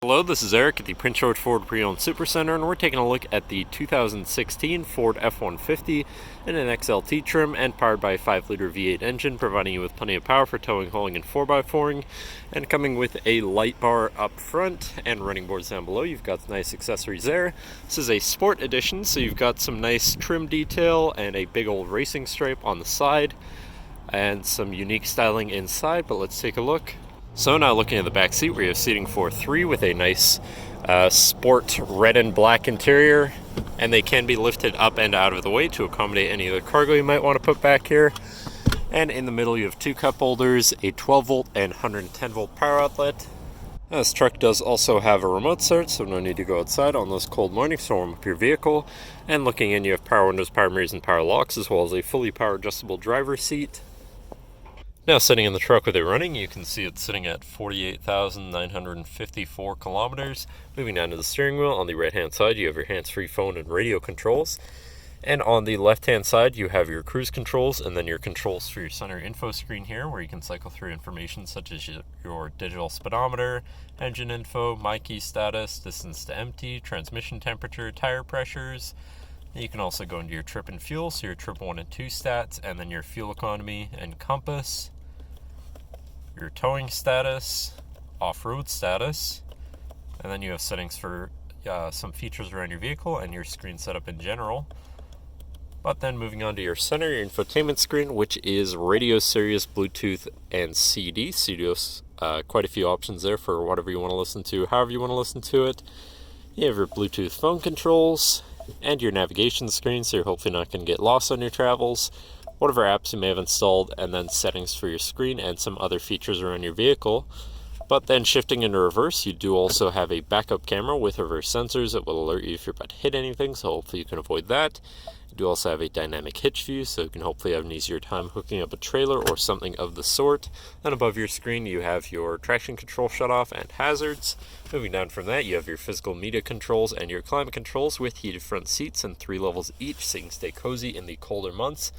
Hello, this is Eric at the Prince George Ford Pre-Owned Super Center, and we're taking a look at the 2016 Ford F-150 in an XLT trim and powered by a 5-liter V8 engine, providing you with plenty of power for towing, hauling, and 4x4ing, and coming with a light bar up front and running boards down below. You've got nice accessories there. This is a Sport Edition, so you've got some nice trim detail and a big old racing stripe on the side and some unique styling inside, but let's take a look. So now looking at the back seat, we have seating for 3 with a nice sport red and black interior, and they can be lifted up and out of the way to accommodate any other cargo you might want to put back here. And in the middle you have 2 cup holders, a 12 volt and 110 volt power outlet. Now, this truck does also have a remote start, so no need to go outside on those cold mornings to warm up your vehicle. And looking in, you have power windows, power mirrors, and power locks, as well as a fully power adjustable driver's seat. Now sitting in the truck with it running, you can see it's sitting at 48,954 kilometers. Moving down to the steering wheel, on the right hand side you have your hands-free phone and radio controls. And on the left hand side you have your cruise controls, and then your controls for your center info screen here, where you can cycle through information such as your digital speedometer, engine info, my key status, distance to empty, transmission temperature, tire pressures. You can also go into your trip and fuel, so your trip 1 and 2 stats, and then your fuel economy and compass, your towing status, off-road status, and then you have settings for some features around your vehicle and your screen setup in general. But then moving on to your center, your infotainment screen, which is radio, Sirius, Bluetooth, and CD. CD's quite a few options there for whatever you want to listen to, however you want to listen to it. You have your Bluetooth phone controls and your navigation screen, so you're hopefully not going to get lost on your travels, whatever apps you may have installed, and then settings for your screen and some other features around your vehicle. But then shifting into reverse, you do also have a backup camera with reverse sensors that will alert you if you're about to hit anything, so hopefully you can avoid that. You do also have a dynamic hitch view, so you can hopefully have an easier time hooking up a trailer or something of the sort. Then above your screen you have your traction control shutoff and hazards. Moving down from that, you have your physical media controls and your climate controls with heated front seats and 3 levels each, so you can stay cozy in the colder months.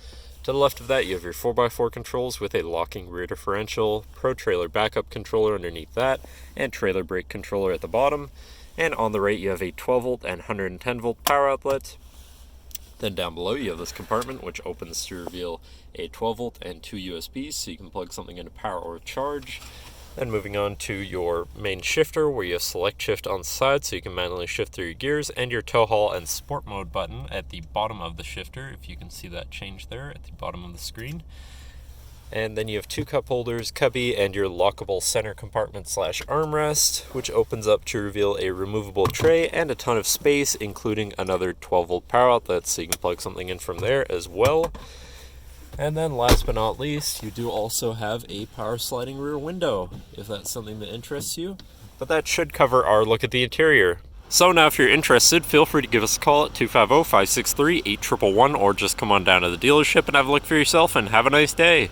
To the left of that, you have your 4x4 controls with a locking rear differential, Pro Trailer backup controller underneath that, and trailer brake controller at the bottom. And on the right, you have a 12 volt and 110 volt power outlet. Then down below, you have this compartment which opens to reveal a 12 volt and 2 USBs, so you can plug something into power or charge. Then moving on to your main shifter, where you have select shift on the side, so you can manually shift through your gears, and your tow haul and sport mode button at the bottom of the shifter, if you can see that change there at the bottom of the screen. And then you have 2 cup holders, cubby, and your lockable center compartment / armrest, which opens up to reveal a removable tray and a ton of space, including another 12 volt power outlet, so you can plug something in from there as well. And then last but not least, you do also have a power sliding rear window, if that's something that interests you. But that should cover our look at the interior. So now if you're interested, feel free to give us a call at 250-563-8111, or just come on down to the dealership and have a look for yourself, and have a nice day.